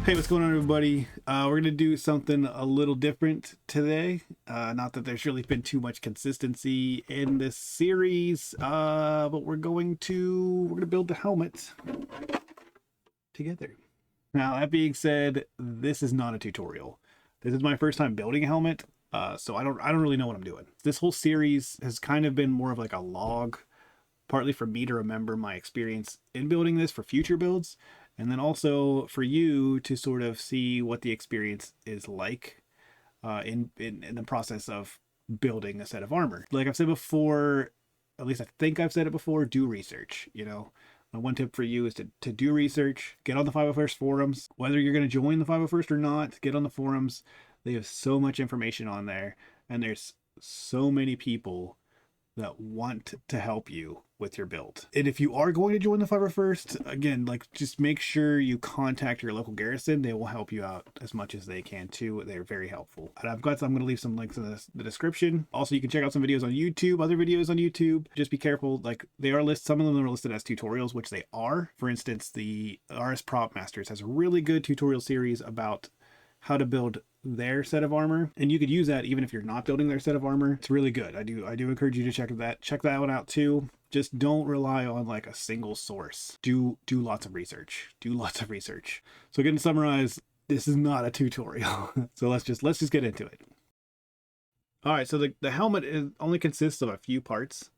Hey, what's going on, everybody? We're gonna do something a little different today. Not that there's really been too much consistency in this series, but we're gonna build the helmet together. Now, that being said, this is not a tutorial. This is my first time building a helmet, so I don't really know what I'm doing. This whole series has kind of been more of like a log, partly for me to remember my experience in building this for future builds, and then also for you to sort of see what the experience is like in the process of building a set of armor. Like I've said before, at least I think I've said it before, do research. My one tip for you is to do research, get on the 501st forums. Whether you're going to join the 501st or not, get on the forums. They have so much information on there, and there's so many people that want to help you with your build. And if you are going to join the 501st, again, like just make sure you contact your local garrison. They will help you out as much as they can too. They're very helpful. And I'm going to leave some links in the description. Also, you can check out some videos on YouTube, other videos on YouTube. Just be careful. Like they are listed, some of them are listed as tutorials, which they are. For instance, the RS Prop Masters has a really good tutorial series about how to build their set of armor, and you could use that even if you're not building their set of armor. It's really good. I do encourage you to check that one out too. Just don't rely on like a single source. Do lots of research. So again, to summarize, this is not a tutorial. So let's just get into it. All right, so the helmet only consists of a few parts,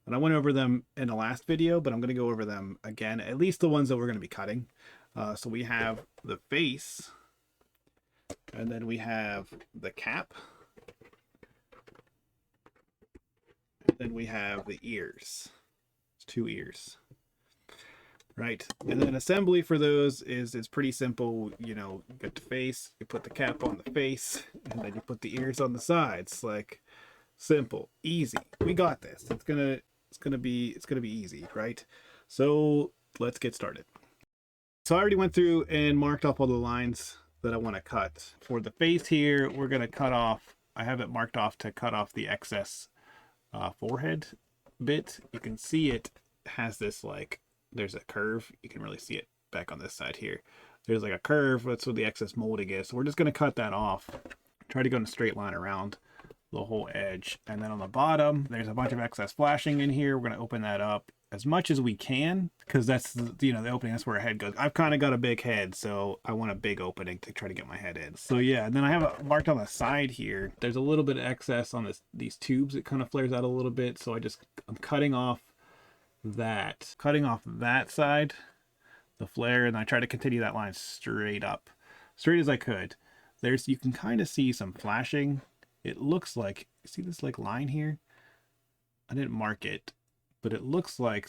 and I went over them in the last video, but I'm going to go over them again, at least the ones that we're going to be cutting. So we have the face, and then we have the cap, and then we have the ears. It's 2 ears, right? And then assembly for those is pretty simple. You get the face, you put the cap on the face, and then you put the ears on the sides. Like simple, easy. We got this. It's gonna be easy, right? So let's get started. So I already went through and marked off all the lines that I want to cut. For the face here, we're going to cut off, I have it marked off to cut off the excess forehead bit. You can see it has this, like, there's a curve. You can really see it back on this side here. There's like a curve. That's what the excess molding is. So we're just going to cut that off. Try to go in a straight line around the whole edge. And then on the bottom, there's a bunch of excess flashing in here. We're going to open that up as much as we can, because that's the opening. That's where a head goes. I've kind of got a big head, so I want a big opening to try to get my head in. So yeah, and then I have it marked on the side here. There's a little bit of excess on these tubes. It kind of flares out a little bit, so I'm cutting off that side, the flare, and I try to continue that line straight up, straight as I could. You can kind of see some flashing. It looks like, see this like line here? I didn't mark it, but it looks like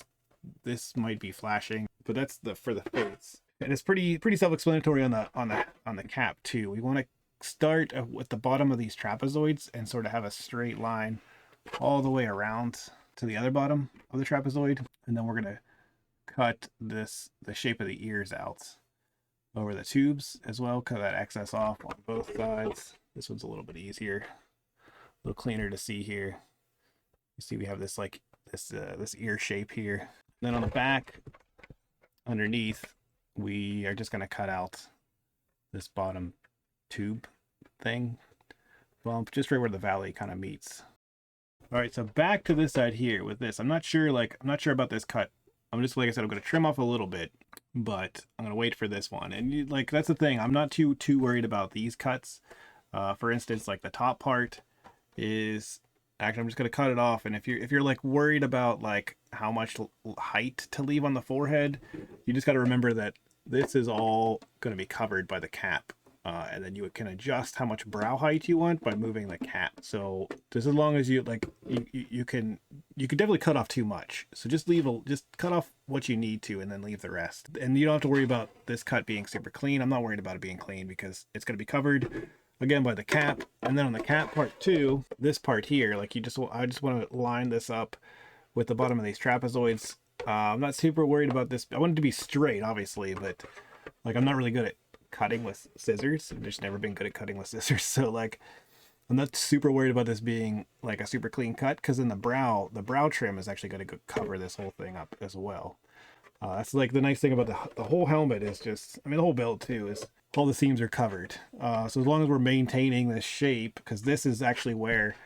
this might be flashing, but that's for the face. And it's pretty self-explanatory on the cap too. We want to start with the bottom of these trapezoids and sort of have a straight line all the way around to the other bottom of the trapezoid, and then we're going to cut the shape of the ears out over the tubes as well. Cut that excess off on both sides. This one's a little bit easier, a little cleaner to see here. You see we have this like this ear shape here. And then on the back, underneath, we are just going to cut out this bottom tube thing, bump just right where the valley kind of meets. All right, so back to this side here with this. I'm not sure about this cut. I'm just, like I said, I'm going to trim off a little bit, but I'm going to wait for this one. And that's the thing. I'm not too worried about these cuts. For instance, like the top part is, actually, I'm just going to cut it off. And if you're like worried about like how much height to leave on the forehead, you just got to remember that this is all going to be covered by the cap. And then you can adjust how much brow height you want by moving the cap. So just as long as you can definitely cut off too much. So just cut off what you need to and then leave the rest. And you don't have to worry about this cut being super clean. I'm not worried about it being clean because it's going to be covered again by the cap. And then on the cap part too, this part here, like I just want to line this up with the bottom of these trapezoids. I'm not super worried about this. I want it to be straight, obviously, but like I'm not really good at cutting with scissors. I've just never been good at cutting with scissors. So like I'm not super worried about this being like a super clean cut, because then the brow trim is actually going to cover this whole thing up as well. That's like the nice thing about the whole helmet is just, I mean, the whole build too is all the seams are covered. So as long as we're maintaining this shape, because this is actually where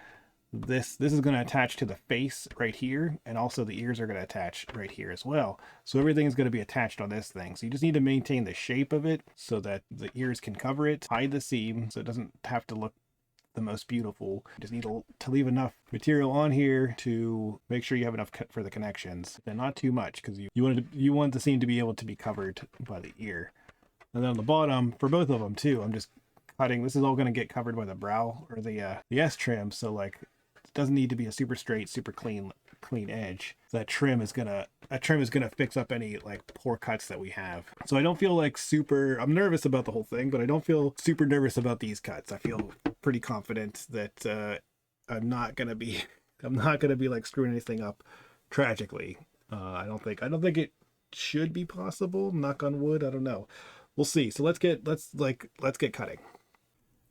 this is going to attach to the face right here, and also the ears are going to attach right here as well. So everything is going to be attached on this thing. So you just need to maintain the shape of it so that the ears can cover it, hide the seam so it doesn't have to look the most beautiful. You just need to leave enough material on here to make sure you have enough for the connections, and not too much, because you want the seam to be able to be covered by the ear. And then on the bottom for both of them too, I'm just cutting. This is all going to get covered by the brow or the S trim, so like it doesn't need to be a super straight, super clean edge. That trim is gonna fix up any like poor cuts that we have. So I don't feel like I'm nervous about the whole thing, but I don't feel super nervous about these cuts. I feel pretty confident that I'm not gonna be like screwing anything up tragically. I don't think it should be possible. Knock on wood. I don't know. We'll see. So let's get cutting.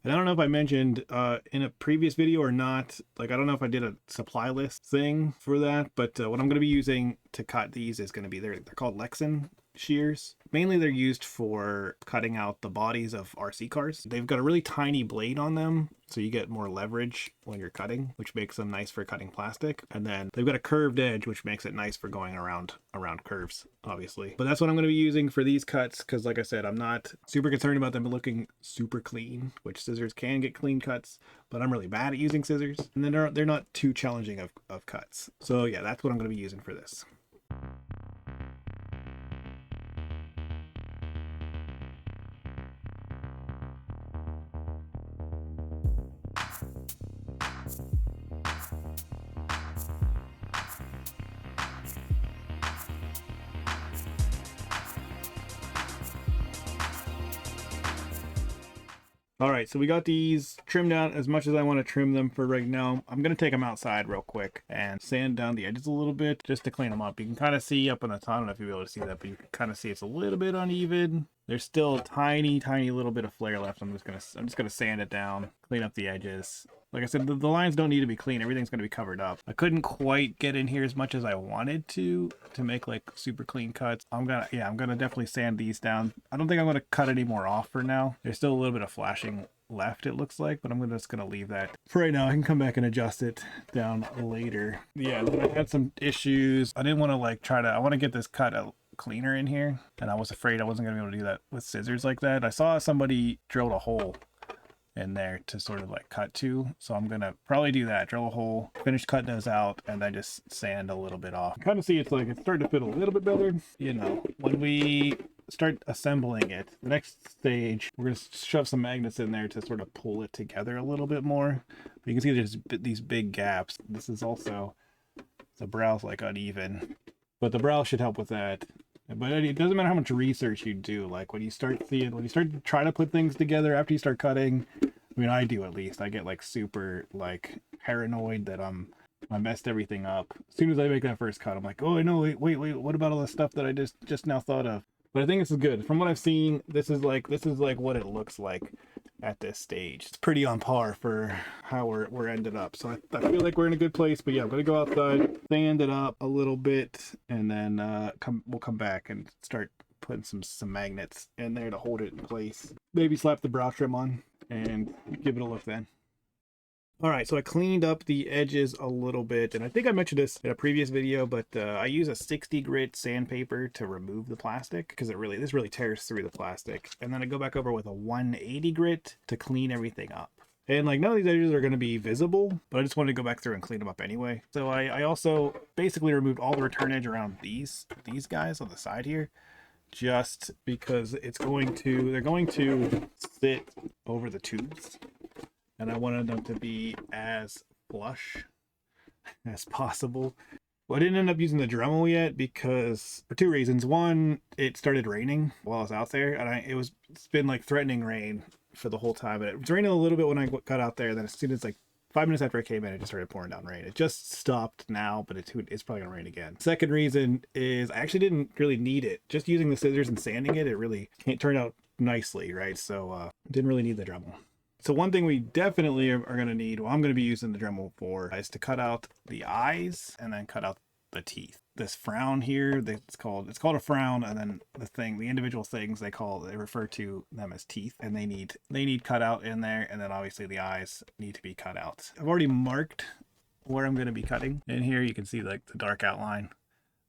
And I don't know if I mentioned in a previous video or not, like I don't know if I did a supply list thing for that, but what I'm going to be using to cut these is going to be, they're called Lexan shears. Mainly they're used for cutting out the bodies of RC cars. They've got a really tiny blade on them, so you get more leverage when you're cutting, which makes them nice for cutting plastic. And then they've got a curved edge, which makes it nice for going around curves, obviously. But that's what I'm going to be using for these cuts, because like I said, I'm not super concerned about them looking super clean, which scissors can get clean cuts, but I'm really bad at using scissors, and then they're not too challenging of cuts. So yeah, that's what I'm going to be using for this. All right, so we got these trimmed down as much as I want to trim them for right now. I'm going to take them outside real quick and sand down the edges a little bit just to clean them up. You can kind of see up on the top, I don't know if you'll be able to see that, but you can kind of see it's a little bit uneven. There's still a tiny little bit of flare left. I'm just gonna sand it down, clean up the edges. Like I said, the lines don't need to be clean. Everything's going to be covered up. I couldn't quite get in here as much as I wanted to make like super clean cuts. I'm gonna definitely sand these down. I don't think I'm going to cut any more off for now. There's still a little bit of flashing left, it looks like, but I'm just going to leave that for right now. I can come back and adjust it down later. Yeah, I had some issues. I didn't want to I want to get this cut out cleaner in here, and I was afraid I wasn't going to be able to do that with scissors like that. I saw somebody drilled a hole in there to sort of like cut to, so I'm gonna probably do that, drill a hole, finish cutting those out, and then just sand a little bit off. Kind of see it's starting to fit a little bit better. You know, when we start assembling it, the next stage, we're gonna shove some magnets in there to sort of pull it together a little bit more. But you can see there's these big gaps. This is also, the brow's like uneven, but the brow should help with that. But it doesn't matter how much research you do. Like when you start to try to put things together after you start cutting, I mean, I do at least. I get like super like paranoid that I messed everything up. As soon as I make that first cut, I'm like, oh no, wait, what about all the stuff that I just now thought of? But I think this is good. From what I've seen, this is like what it looks like at this stage. It's pretty on par for how we're ended up. So I feel like we're in a good place. But yeah, I'm gonna go outside, sand it up a little bit, and then we'll come back and start putting some magnets in there to hold it in place. Maybe slap the brow trim on and give it a look then. All right, so I cleaned up the edges a little bit, and I think I mentioned this in a previous video, but I use a 60 grit sandpaper to remove the plastic, because this really tears through the plastic. And then I go back over with a 180 grit to clean everything up. And like none of these edges are going to be visible, but I just wanted to go back through and clean them up anyway. So I also basically removed all the return edge around these guys on the side here, just because they're going to sit over the tubes. And I wanted them to be as flush as possible. Well, I didn't end up using the Dremel yet because for two reasons. One, it started raining while I was out there, and it's been like threatening rain for the whole time. But it was raining a little bit when I got out there. Then as soon as like 5 minutes after I came in, it just started pouring down rain. It just stopped now, but it's probably gonna rain again. Second reason is I actually didn't really need it. Just using the scissors and sanding it really turned out nicely, right? So didn't really need the Dremel. So one thing we definitely are going to need, I'm going to be using the Dremel for, is to cut out the eyes and then cut out the teeth. this frown here. It's called a frown, and then the individual things they refer to them as teeth, and they need cut out in there, and then obviously the eyes need to be cut out. I've already marked where I'm going to be cutting. In here you can see like the dark outline.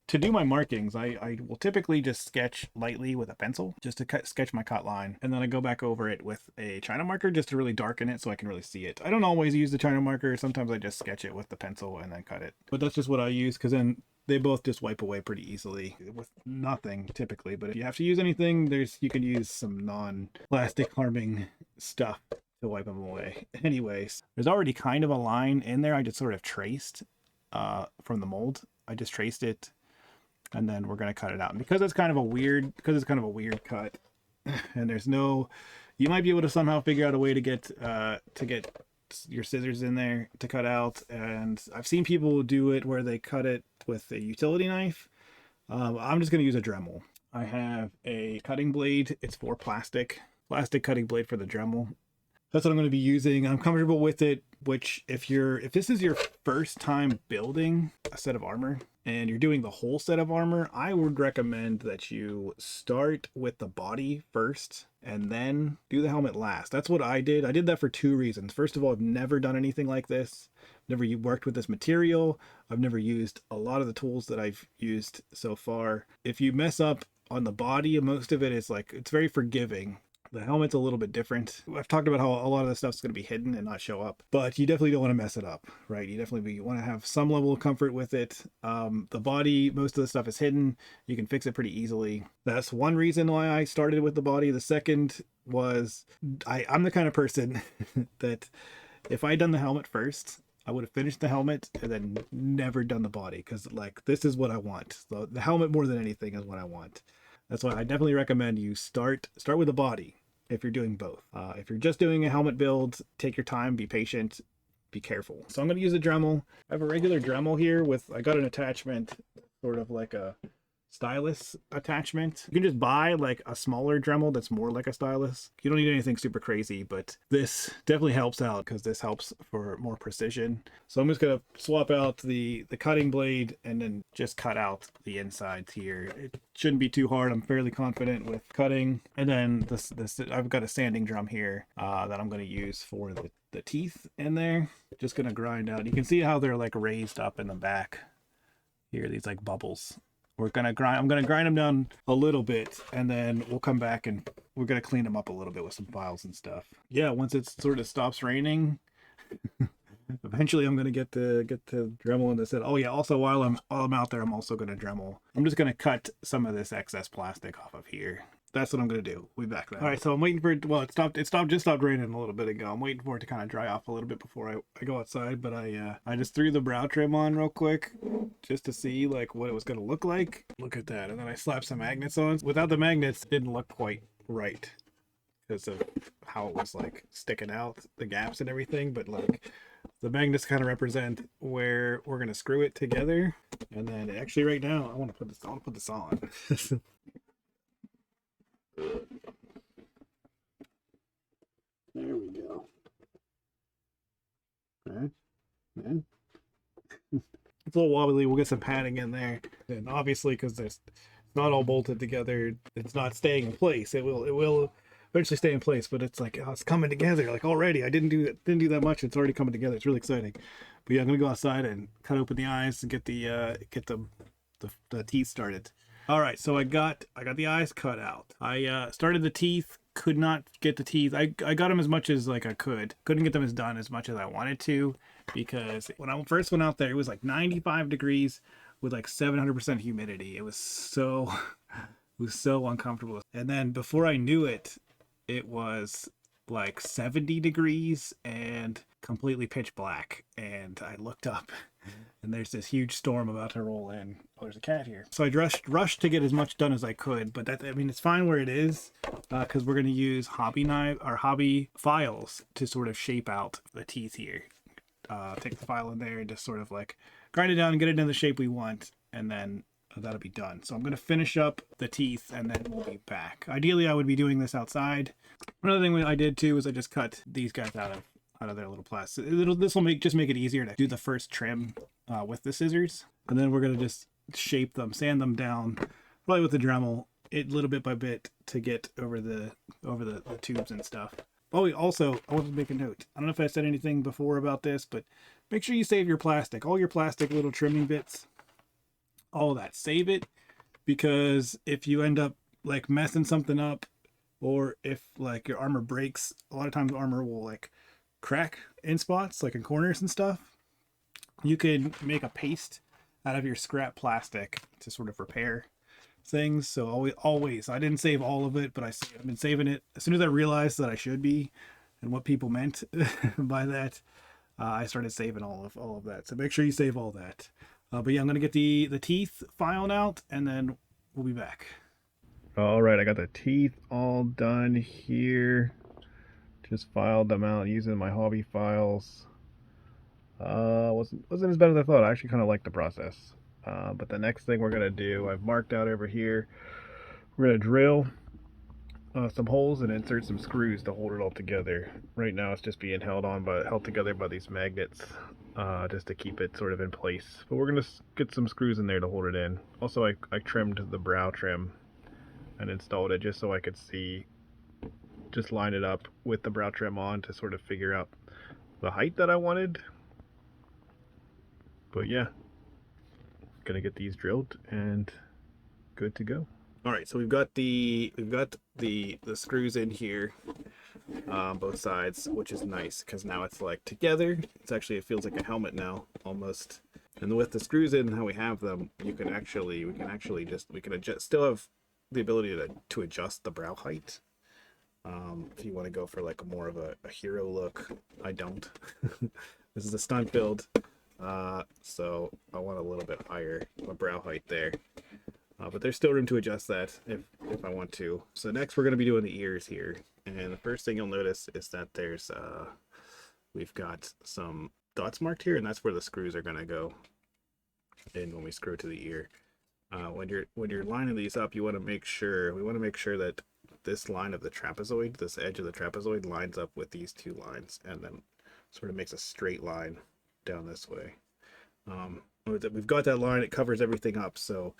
To do my markings, I will typically just sketch lightly with a pencil just to sketch my cut line, and then I go back over it with a China marker just to really darken it so I can really see it. I don't always use the China marker. Sometimes I just sketch it with the pencil and then cut it, but that's just what I use, because then they both just wipe away pretty easily with nothing typically. But if you have to use anything, you can use some non-plastic harming stuff to wipe them away. Anyways, there's already kind of a line in there I just sort of traced from the mold. I just traced it, and then we're going to cut it out. And because it's kind of a weird cut, and you might be able to somehow figure out a way to get your scissors in there to cut out. And I've seen people do it where they cut it with a utility knife. I'm just going to use a Dremel. I have a cutting blade. It's for plastic cutting blade for the Dremel. That's what I'm going to be using. I'm comfortable with it, which if this is your first time building a set of armor and you're doing the whole set of armor, I would recommend that you start with the body first and then do the helmet last. That's what I did. I did that for two reasons. First of all, I've never done anything like this. Never worked with this material. I've never used a lot of the tools that I've used so far. If you mess up on the body, most of it is it's very forgiving. The helmet's a little bit different. I've talked about how a lot of the stuff's going to be hidden and not show up, but you definitely don't want to mess it up, right? You want to have some level of comfort with it. The body, most of the stuff is hidden. You can fix it pretty easily. That's one reason why I started with the body. The second was I'm the kind of person that if I'd done the helmet first, I would have finished the helmet and then never done the body, because this is what I want. So the helmet more than anything is what I want. That's why I definitely recommend you start with the body if you're doing both. If you're just doing a helmet build, take your time, be patient, be careful. So I'm going to use a Dremel. I have a regular Dremel here I got an attachment, sort of like a stylus attachment. You can just buy like a smaller Dremel that's more like a stylus. You don't need anything super crazy, but this definitely helps out because this helps for more precision. So I'm just going to swap out the cutting blade and then just cut out the insides here. It shouldn't be too hard. I'm fairly confident with cutting. And then this I've got a sanding drum here that I'm going to use for the teeth in there. Just going to grind out. You can see how they're like raised up in the back here, these like bubbles. I'm gonna grind them down a little bit, and then we'll come back and we're gonna clean them up a little bit with some files and stuff. Yeah, once it sort of stops raining, eventually I'm gonna get the Dremel in the set. Oh yeah, also while I'm out there, I'm also gonna Dremel. I'm just gonna cut some of this excess plastic off of here. That's what I'm gonna do. We'll be back then. All right, so I'm waiting for it. Well, it just stopped raining a little bit ago. I'm waiting for it to kind of dry off a little bit before I go outside. But I just threw the brow trim on real quick just to see like what it was gonna look like. Look at that, and then I slapped some magnets on. Without the magnets, it didn't look quite right because of how it was like sticking out, the gaps and everything. But like the magnets kind of represent where we're gonna screw it together. And then actually, right now, I want to put this on. There we go. Okay. Man. It's a little wobbly. We'll get some padding in there. And obviously, because it's not all bolted together, it's not staying in place. It will eventually stay in place, but it's like, oh, it's coming together. Like already, I didn't do that much. It's already coming together. It's really exciting. But yeah, I'm gonna go outside and cut open the eyes and get the teeth started. All right, so I got the eyes cut out. I started the teeth, could not get the teeth. I got them as much as like I could. Couldn't get them as done as much as I wanted to, because when I first went out there, it was like 95 degrees with like 700% humidity. It was so uncomfortable. And then before I knew it, it was like 70 degrees and completely pitch black. And I looked up and there's this huge storm about to roll in. Oh, there's a cat here. So I rushed to get as much done as I could, but it's fine where it is, because we're going to use hobby files to sort of shape out the teeth here. Take the file in there and just sort of like grind it down and get it in the shape we want, and then that'll be done. So I'm going to finish up the teeth and then we'll be back. Ideally, I would be doing this outside. Another thing I did too is I just cut these guys out of their little plastic. This will just make it easier to do the first trim with the scissors. And then we're going to just shape them, sand them down, probably with the Dremel, little bit by bit to get over the tubes and stuff. Oh, also, I want to make a note. I don't know if I said anything before about this, but make sure you save your plastic. All your plastic little trimming bits, all that. Save it, because if you end up like messing something up, or if like your armor breaks, a lot of times armor will like crack in spots, like in corners and stuff. You can make a paste out of your scrap plastic to sort of repair things. So always, I didn't save all of it, but I've been saving it as soon as I realized that I should be, and what people meant by that. I started saving all of that. So make sure you save all that. But yeah, I'm gonna get the teeth filed out, and then we'll be back. All right, I got the teeth all done here. Just filed them out using my hobby files. Wasn't as bad as I thought. I actually kind of like the process. But the next thing we're gonna do, I've marked out over here. We're gonna drill some holes and insert some screws to hold it all together. Right now, it's just being held together by these magnets, just to keep it sort of in place. But we're gonna get some screws in there to hold it in. Also, I trimmed the brow trim and installed it just so I could see, just line it up with the brow trim on to sort of figure out the height that I wanted. But yeah, gonna get these drilled and good to go. All right, so we've got the screws in here, both sides, which is nice because now it's like together. It feels like a helmet now almost. And with the screws in how we have them, we can still have the ability to adjust the brow height. If you want to go for like more of a hero look. I don't. This is a stunt build, so I want a little bit higher brow height there. But there's still room to adjust that if I want to. So next we're going to be doing the ears here. And the first thing you'll notice is that we've got some dots marked here, and that's where the screws are going to go in when we screw to the ear. When you're lining these up, we want to make sure that this line of the trapezoid, this edge of the trapezoid, lines up with these two lines, and then sort of makes a straight line down this way. We've got that line, it covers everything up, so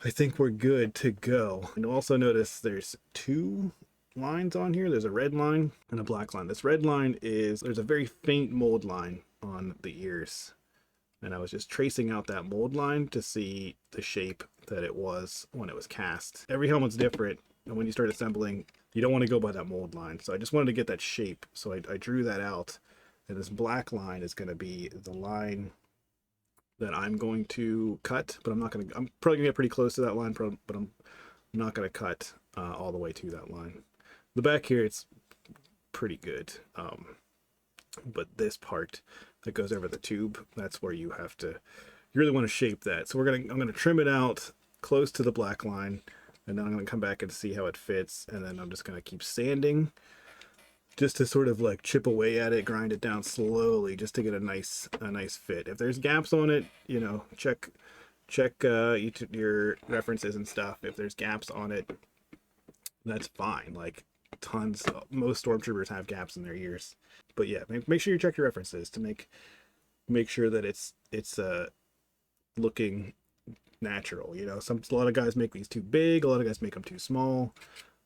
I think we're good to go. And you'll also notice there's two lines on here. There's a red line and a black line. This red line there's a very faint mold line on the ears. And I was just tracing out that mold line to see the shape that it was when it was cast. Every helmet's different, and when you start assembling, you don't want to go by that mold line. So I just wanted to get that shape, so I drew that out. And this black line is going to be the line that I'm going to cut, but I'm probably gonna get pretty close to that line, but I'm not gonna cut all the way to that line. The back here, it's pretty good, but this part that goes over the tube, that's where you really want to shape that. So I'm gonna trim it out close to the black line, and then I'm gonna come back and see how it fits, and then I'm just gonna keep sanding just to sort of like chip away at it, grind it down slowly, just to get a nice fit. If there's gaps on it, check your references and stuff. If there's gaps on it, that's fine. Like most Stormtroopers have gaps in their ears. But yeah, make sure you check your references to make sure that it's looking natural. A lot of guys make these too big, a lot of guys make them too small.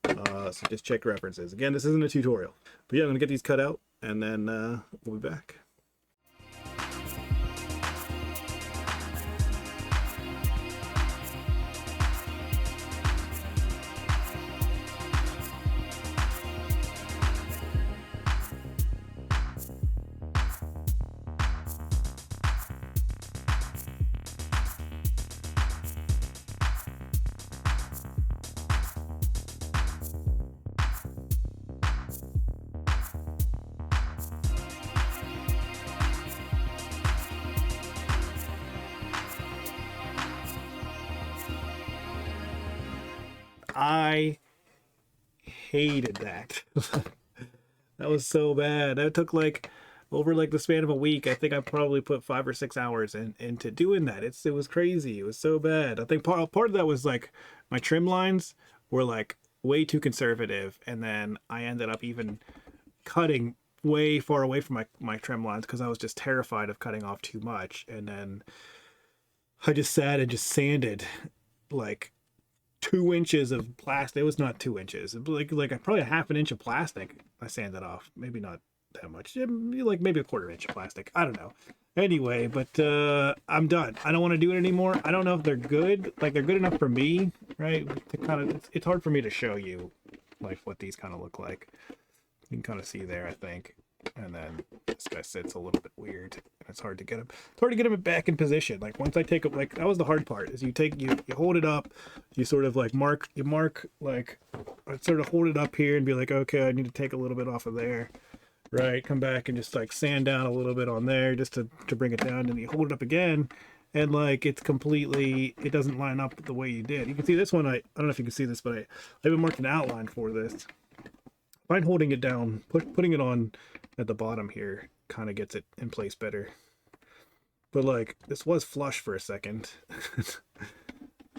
So just check references. Again, this isn't a tutorial. But yeah, I'm going to get these cut out, and then we'll be back. I hated that. That was so bad. That took over the span of a week. I think I probably put 5 or 6 hours into doing that. It was crazy. It was so bad. I think part of that was my trim lines were way too conservative, and then I ended up even cutting way far away from my trim lines because I was just terrified of cutting off too much. And then I just sat and just sanded like 2 inches of plastic. It was not 2 inches, like probably a half an inch of plastic. I sanded off, maybe not that much, like maybe a quarter inch of plastic. I don't know. Anyway, but I'm done. I don't want to do it anymore. I don't know if they're good. Like they're good enough for me, right? To kind of, it's hard for me to show you like what these kind of look like. You can kind of see there, I think. And then this guy sits a little bit weird. It's hard to get him. It's hard to get him back in position. Like once I take it, like that was the hard part. Is you hold it up, you sort of like mark like I sort of hold it up here and be like, okay, I need to take a little bit off of there, right? Come back and just like sand down a little bit on there just to bring it down, and you hold it up again, and like it doesn't line up the way you did. You can see this one. I don't know if you can see this, but I even marked an outline for this. I find holding it down, putting it on at the bottom here kind of gets it in place better. But like this was flush for a second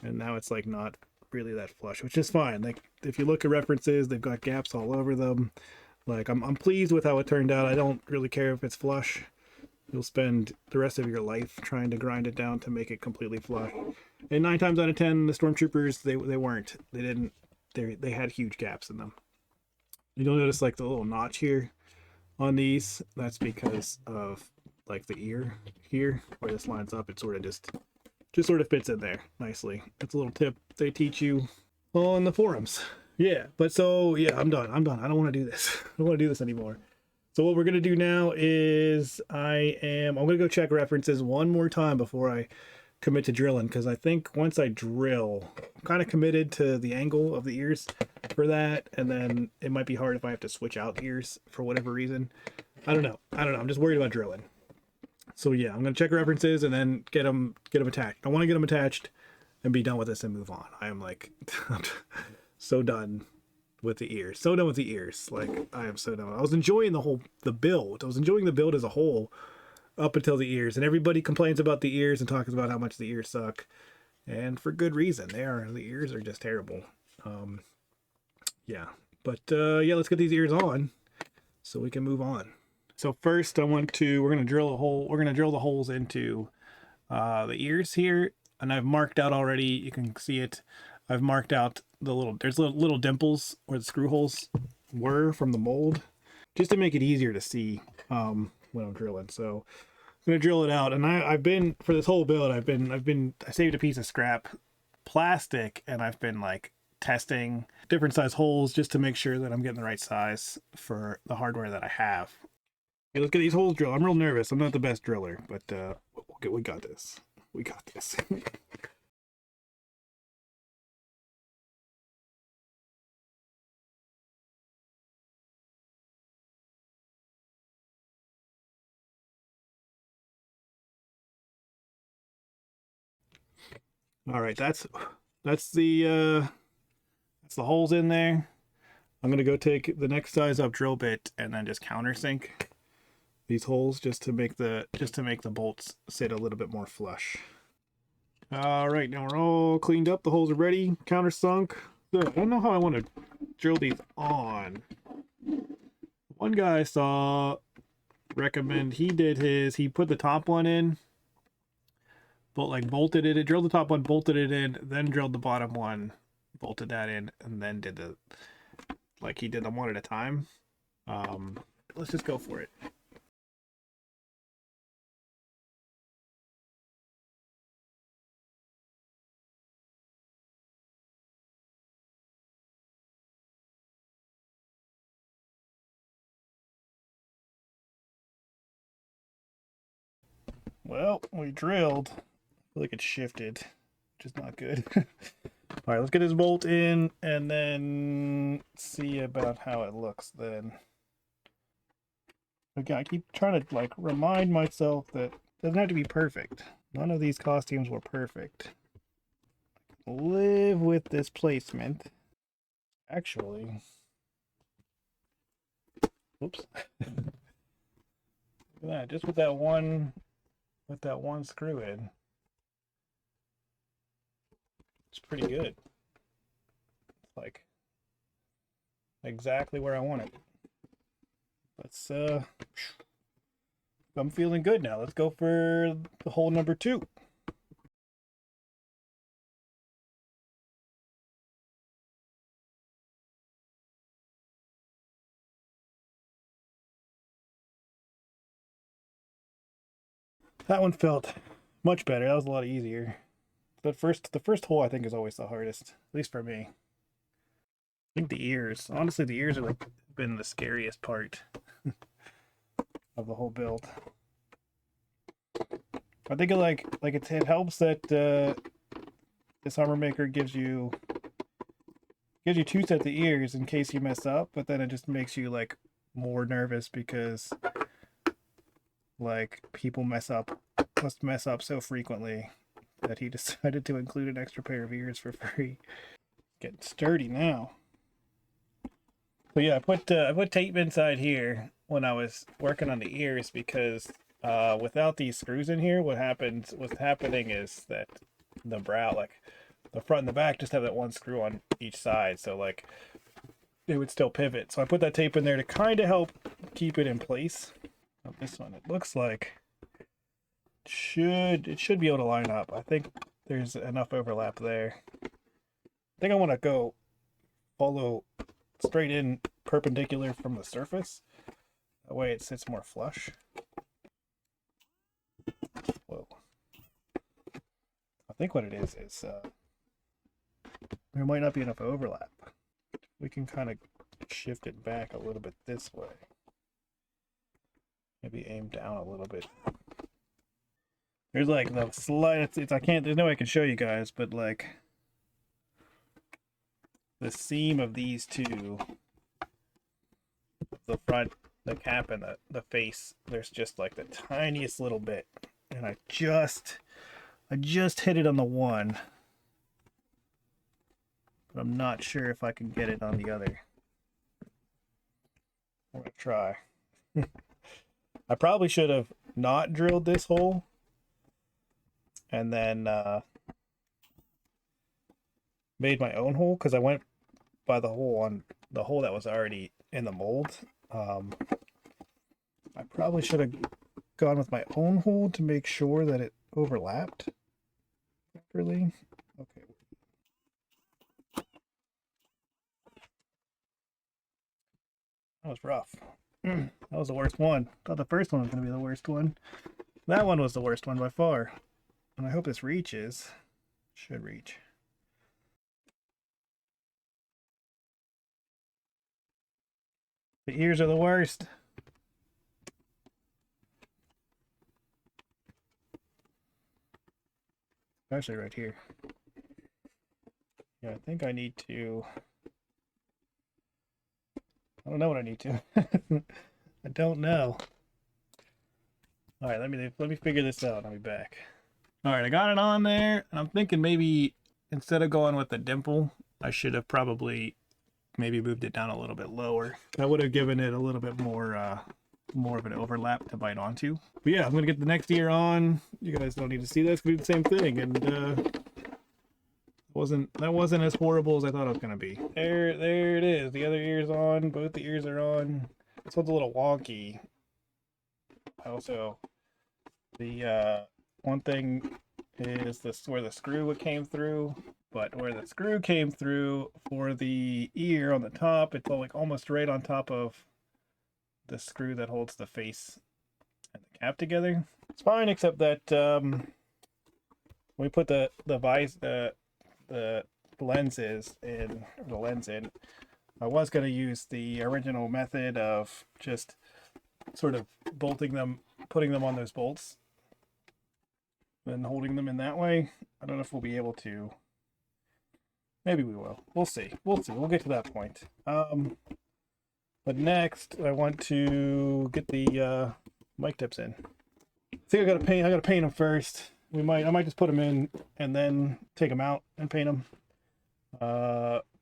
and now it's like not really that flush, which is fine. Like if you look at references, they've got gaps all over them. Like I'm pleased with how it turned out. I don't really care if it's flush. You'll spend the rest of your life trying to grind it down to make it completely flush. And 9 times out of 10, the Stormtroopers, they weren't. They had huge gaps in them. You'll notice like the little notch here on these. That's because of like the ear here where this lines up. It sort of just sort of fits in there nicely. It's a little tip they teach you on the forums. Yeah, but so yeah, I'm done. I don't want to do this. I don't want to do this anymore. So what we're gonna do now is I'm gonna go check references one more time before I commit to drilling, because I think once I drill, I'm kind of committed to the angle of the ears for that, and then it might be hard if I have to switch out ears for whatever reason. I don't know. I'm just worried about drilling. So yeah, I'm gonna check references and then get them attached. I want to get them attached and be done with this and move on. I am like so done with the ears. So done with the ears. Like I am so done. I was enjoying the build. I was enjoying the build as a whole up until the ears, and everybody complains about the ears and talks about how much the ears suck, and for good reason. The ears are just terrible. Yeah, but yeah, let's get these ears on so we can move on. So first we're gonna drill the holes into the ears here, and I've marked out already, you can see it, I've marked out there's little dimples where the screw holes were from the mold, just to make it easier to see when I'm drilling. So I'm gonna drill it out, and I've been, for this whole build, I saved a piece of scrap plastic, and I've been like testing different size holes just to make sure that I'm getting the right size for the hardware that I have. Okay, let's get these holes drilled. I'm real nervous. I'm not the best driller, but we got this. We got this. All right, that's the holes in there. I'm gonna go take the next size up drill bit and then just countersink these holes just to make the bolts sit a little bit more flush. All right, now we're all cleaned up. The holes are ready, countersunk. So I don't know how I want to drill these on. One guy I saw recommend, he put the top one in, but like bolted it, drilled the top one, bolted it in, then drilled the bottom one, bolted that in, and then did he did them one at a time. Let's just go for it. Well, we drilled. I feel like it shifted, which is not good. All right, let's get this bolt in and then see about how it looks then. Again, I keep trying to like remind myself that it doesn't have to be perfect. None of these costumes were perfect. Live with this placement. Actually, oops. Look at that, just with that one screw in. It's pretty good. It's like exactly where I want it. Let's I'm feeling good now. Let's go for the hole number 2. That one felt much better. That was a lot the first hole I think is always the hardest, at least for me. I think the ears. Honestly, the ears are like been the scariest part of the whole build. I think it helps that this armor maker gives you two sets of ears in case you mess up, but then it just makes you like more nervous because like people must mess up so frequently that he decided to include an extra pair of ears for free. Getting sturdy now. So yeah, I put tape inside here when I was working on the ears because without these screws in here, what's happening is that the brow, like the front and the back, just have that one screw on each side, so like it would still pivot. So I put that tape in there to kind of help keep it in place. On this one, it looks like it should be able to line up. I think there's enough overlap there. I think I want to go follow straight in perpendicular from the surface. That way it sits more flush. Whoa. I think what it is there might not be enough overlap. We can kind of shift it back a little bit this way. Maybe aim down a little bit. There's like the slide, there's no way I can show you guys, but like the seam of these two, the front, the cap, and the face, there's just like the tiniest little bit, and I just hit it on the one, but I'm not sure if I can get it on the other. I'm gonna try. I probably should have not drilled this hole and then made my own hole, because I went by the hole that was already in the mold. I probably should have gone with my own hole to make sure that it overlapped properly. Okay. That was rough. That was the worst one. I thought the first one was going to be the worst one. That one was the worst one by far. And I hope this reaches. Should reach. The ears are the worst. Especially right here. Yeah, I think I need to... I don't know what I need to. I don't know. All right, let me figure this out. I'll be back. All right, I got it on there, and I'm thinking maybe instead of going with the dimple, I should have probably maybe moved it down a little bit lower. That would have given it a little bit more of an overlap to bite onto. But yeah, I'm gonna get the next ear on. You guys don't need to see that. It's gonna be the same thing, and that wasn't as horrible as I thought it was gonna be. There it is. The other ear's on. Both the ears are on. This one's a little wonky. Also, the one thing is this where the screw came through, but where the screw came through for the ear on the top, it's like almost right on top of the screw that holds the face and the cap together. It's fine, except that when we put the lens in, I was going to use the original method of just sort of bolting them, putting them on those bolts, and holding them in that way. I don't know if we'll be able to. Maybe we will. We'll see. We'll get to that point. But next, I want to get the mic tips in. I think I gotta paint them first. I might just put them in and then take them out and paint them.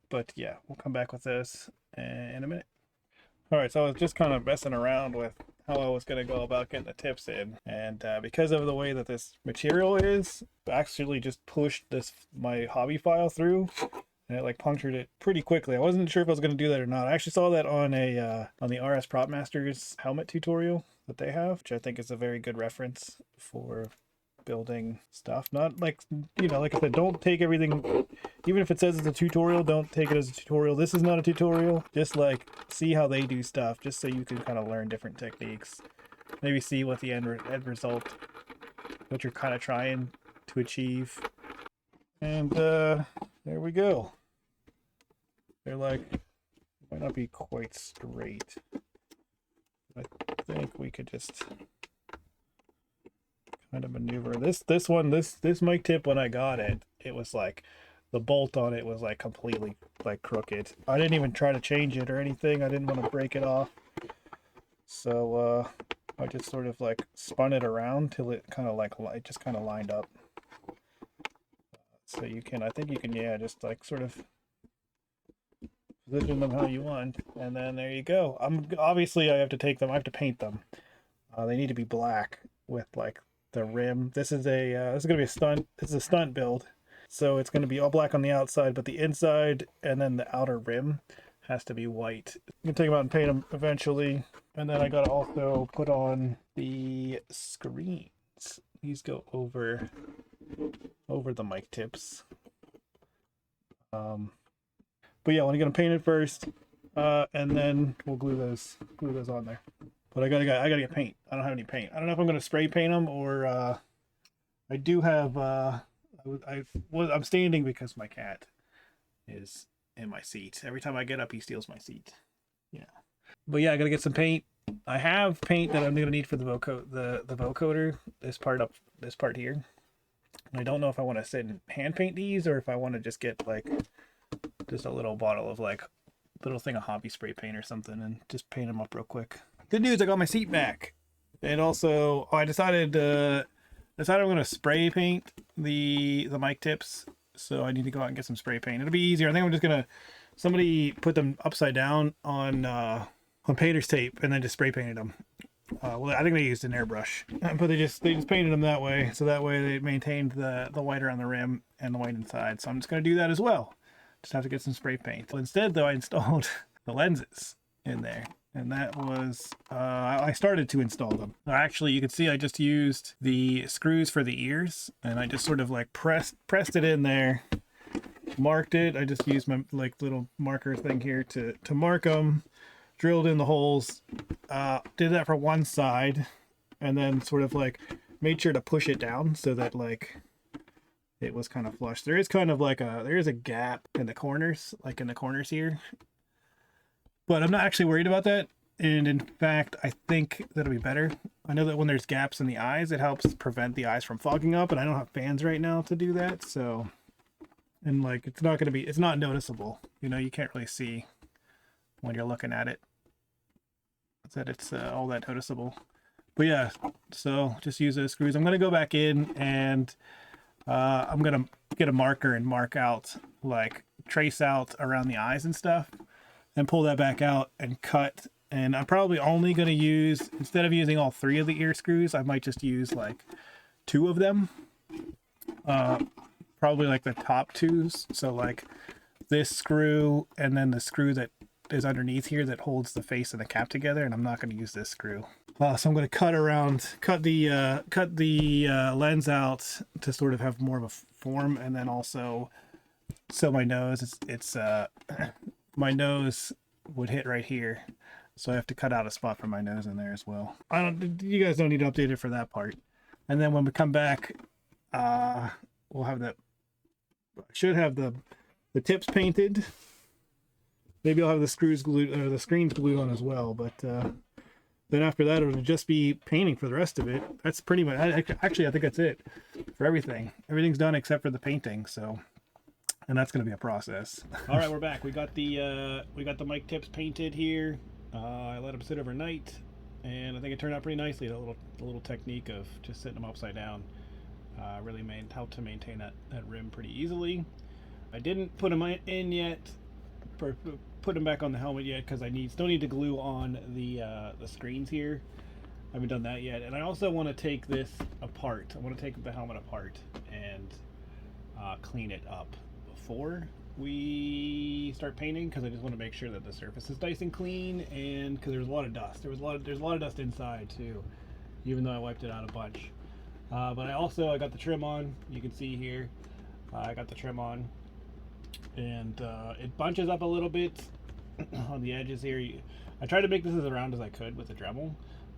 But yeah, we'll come back with this in a minute. All right, so I was just kind of messing around with how I was going to go about getting the tips in, and because of the way that this material is, I actually just pushed my hobby file through, and it like punctured it pretty quickly. I wasn't sure if I was going to do that or not. I actually saw that on the RS Prop Masters helmet tutorial that they have, which I think is a very good reference for building stuff. Not like, like I said, don't take everything, even if it says it's a tutorial, don't take it as a tutorial. This is not a tutorial. Just like see how they do stuff, just so you can kind of learn different techniques, maybe see what the end result what you're kind of trying to achieve. And there we go. They're like, might not be quite straight. I think we could just kind of maneuver this mic tip. When I got it, it was like the bolt on it was like completely like crooked. I didn't even try to change it or anything. I didn't want to break it off, so I just sort of like spun it around till it kind of like it just kind of lined up. So you can, I think you can, yeah, just like sort of position them how you want, and then there you go. Obviously I have to take them, I have to paint them. They need to be black with like the rim. This is gonna be a stunt. This is a stunt build, so it's gonna be all black on the outside, but the inside and then the outer rim has to be white. I'm gonna take them out and paint them eventually, and then I gotta also put on the screens. These go over the mic tips. But yeah, I'm gonna paint it first, and then we'll glue those on there. But I gotta get paint. I don't have any paint. I don't know if I'm gonna spray paint them or I do have. I'm standing because my cat is in my seat. Every time I get up, he steals my seat. Yeah. But yeah, I gotta get some paint. I have paint that I'm gonna need for the vocoder. This part here. And I don't know if I want to sit and hand paint these or if I want to just get like just a little bottle of like little thing of hobby spray paint or something and just paint them up real quick. Good news, I got my seat back. And also I decided I'm going to spray paint the mic tips. So I need to go out and get some spray paint. It'll be easier. I think I'm just going to, somebody put them upside down on painter's tape and then just spray painted them. Well, I think they used an airbrush, but they just painted them that way. So that way they maintained the white around the rim and the white inside. So I'm just going to do that as well. Just have to get some spray paint. Well, instead though, I installed the lenses in there, and that was I started to install them. Actually, you can see I just used the screws for the ears, and I just sort of like pressed it in there, marked it. I just used my like little marker thing here to mark them, drilled in the holes, did that for one side, and then sort of like made sure to push it down so that like it was kind of flush. There is kind of like there is a gap in the corners, like in the corners here. But I'm not actually worried about that. And in fact, I think that'll be better. I know that when there's gaps in the eyes, it helps prevent the eyes from fogging up. And I don't have fans right now to do that. So, and like, it's not noticeable. You know, you can't really see when you're looking at it that it's all that noticeable. But yeah, so just use those screws. I'm going to go back in and I'm gonna get a marker and mark out, like trace out around the eyes and stuff, and pull that back out and cut. And I'm probably only gonna use, instead of using all 3 of the ear screws, I might just use like 2 of them. Probably like the top 2s. So like this screw and then the screw that is underneath here that holds the face and the cap together. And I'm not gonna use this screw. So I'm going to cut the lens out to sort of have more of a form, and then also, so my nose, my nose would hit right here, so I have to cut out a spot for my nose in there as well. You guys don't need to update it for that part. And then when we come back, we'll have should have the tips painted. Maybe I'll have the screws glued or the screens glued on as well, but then after that, it'll just be painting for the rest of it. That's pretty much, actually, I think that's it for everything. Everything's done except for the painting, so, and that's going to be a process. All right, we're back. We got the mic tips painted here. I let them sit overnight, and I think it turned out pretty nicely. The little technique of just sitting them upside down really helped to maintain that rim pretty easily. I didn't put them in yet, put them back on the helmet yet, because I still need to glue on the screens here. I haven't done that yet. And I also want to take this apart. I want to take the helmet apart and clean it up before we start painting, because I just want to make sure that the surface is nice and clean, and because there's a lot of dust. There's a lot of dust inside too, even though I wiped it out a bunch. But I got the trim on. You can see here, I got the trim on, and it bunches up a little bit on the edges here. I tried to make this as round as I could with the Dremel,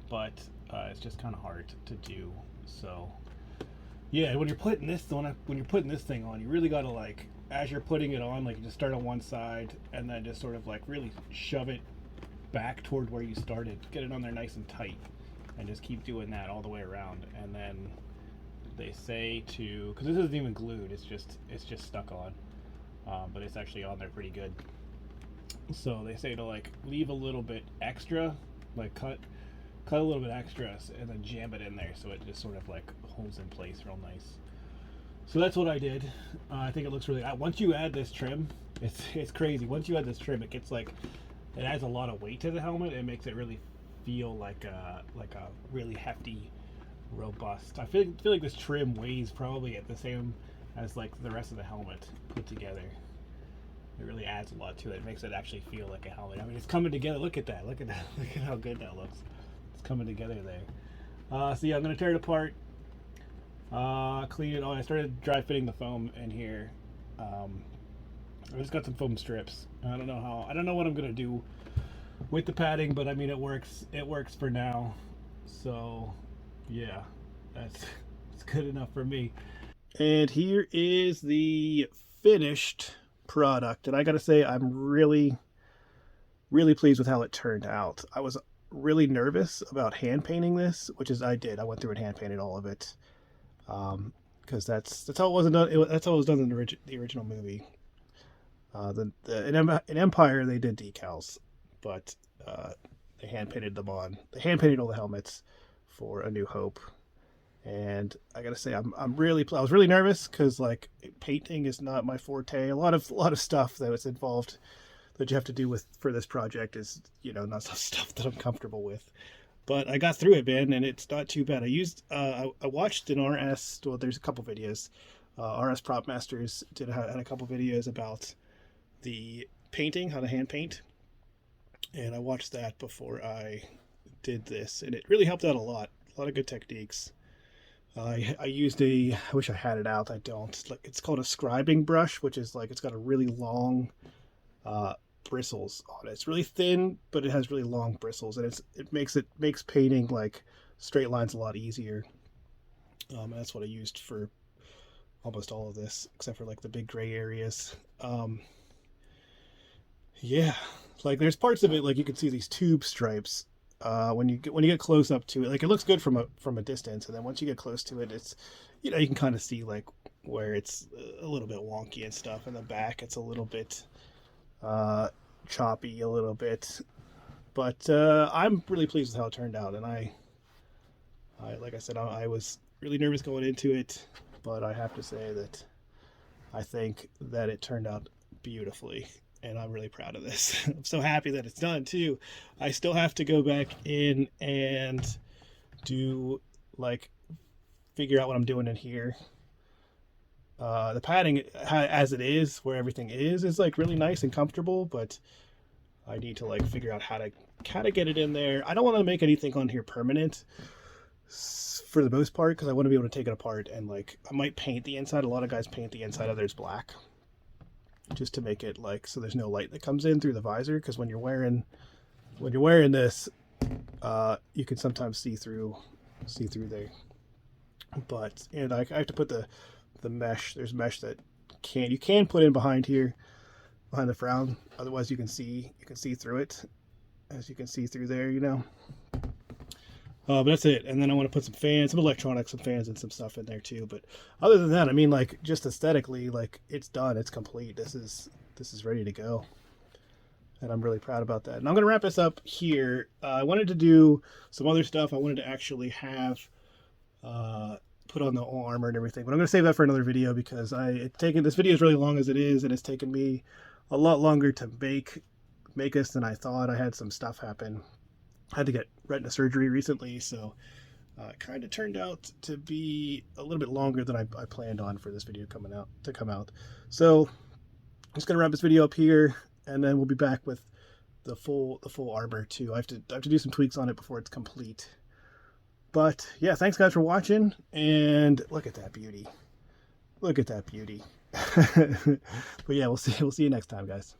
but it's just kind of hard to do. So Yeah, when you're putting this thing on, you really gotta like, as you're putting it on, like you just start on one side and then just sort of like really shove it back toward where you started. Get it on there nice and tight, and just keep doing that all the way around. And then they say to, because this isn't even glued, it's just stuck on, but it's actually on there pretty good. So they say to like leave a little bit extra, like cut a little bit extra, and then jam it in there so it just sort of like holds in place real nice. So that's what I did. I think it looks really. Once you add this trim, it's crazy. Once you add this trim, it gets like, it adds a lot of weight to the helmet. It makes it really feel like a really hefty, robust. I feel like this trim weighs probably at the same as like the rest of the helmet put together. It really adds a lot to it. It makes it actually feel like a helmet. I mean, it's coming together. Look at that. Look at how good that looks. It's coming together there. So yeah, I'm gonna tear it apart, clean it. Oh, I started dry fitting the foam in here. I just got some foam strips. I don't know what I'm gonna do with the padding, but I mean it works for now. So yeah, it's good enough for me. And here is the finished product, and I gotta say I'm really pleased with how it turned out. I was really nervous about hand painting this, which is I went through and hand painted all of it, because that's how it wasn't done. That's how it was done in the original movie. In Empire they did decals, but they hand painted them on. They hand painted all the helmets for A New Hope, and I gotta say I was really nervous because like painting is not my forte. A lot of stuff that was involved that you have to do for this project is, you know, not some stuff that I'm comfortable with. But I got through it, man, and it's not too bad. I watched an RS. Well, there's a couple videos. RS Prop Masters had a couple videos about the painting, how to hand paint, and I watched that before I did this, and it really helped out a lot. A lot of good techniques. I used I wish I had it out. I don't. It's called a scribing brush, which is like, it's got a really long bristles on it. It's really thin, but it has really long bristles, and it makes painting like straight lines a lot easier. And that's what I used for almost all of this, except for like the big gray areas. Yeah, like there's parts of it like you can see these tube stripes. When you get close up to it, like it looks good from a distance, and then once you get close to it, it's, you know, you can kind of see like where it's a little bit wonky and stuff. In the back, it's a little bit choppy a little bit, but I'm really pleased with how it turned out. And I like I said, I was really nervous going into it, but I have to say that I think that it turned out beautifully, and I'm really proud of this. I'm so happy that it's done too. I still have to go back in and do like figure out what I'm doing in here. The padding as it is, where everything is like really nice and comfortable, but I need to like figure out how to kind of get it in there. I don't want to make anything on here permanent for the most part, because I want to be able to take it apart, and like I might paint the inside. A lot of guys paint the inside of theirs black just to make it like so there's no light that comes in through the visor, because when you're wearing this you can sometimes see through there. But and I have to put the mesh. There's mesh that you can put in behind here, behind the frown, otherwise you can see through it, as you can see through there, you know. But that's it. And then I want to put some fans, some electronics, some fans, and some stuff in there too. But other than that, I mean, like just aesthetically, like it's done, it's complete. This is ready to go, and I'm really proud about that. And I'm gonna wrap this up here. I wanted to do some other stuff. I wanted to actually have put on the armor and everything, but I'm gonna save that for another video, because this video is really long as it is, and it's taken me a lot longer to make this than I thought. I had some stuff happen. I had to get retina surgery recently, so it kind of turned out to be a little bit longer than I planned on for this video to come out. So I'm just gonna wrap this video up here, and then we'll be back with the full armor too. I have to do some tweaks on it before it's complete. But yeah, thanks guys for watching, and look at that beauty. Look at that beauty. But yeah, we'll see you next time, guys.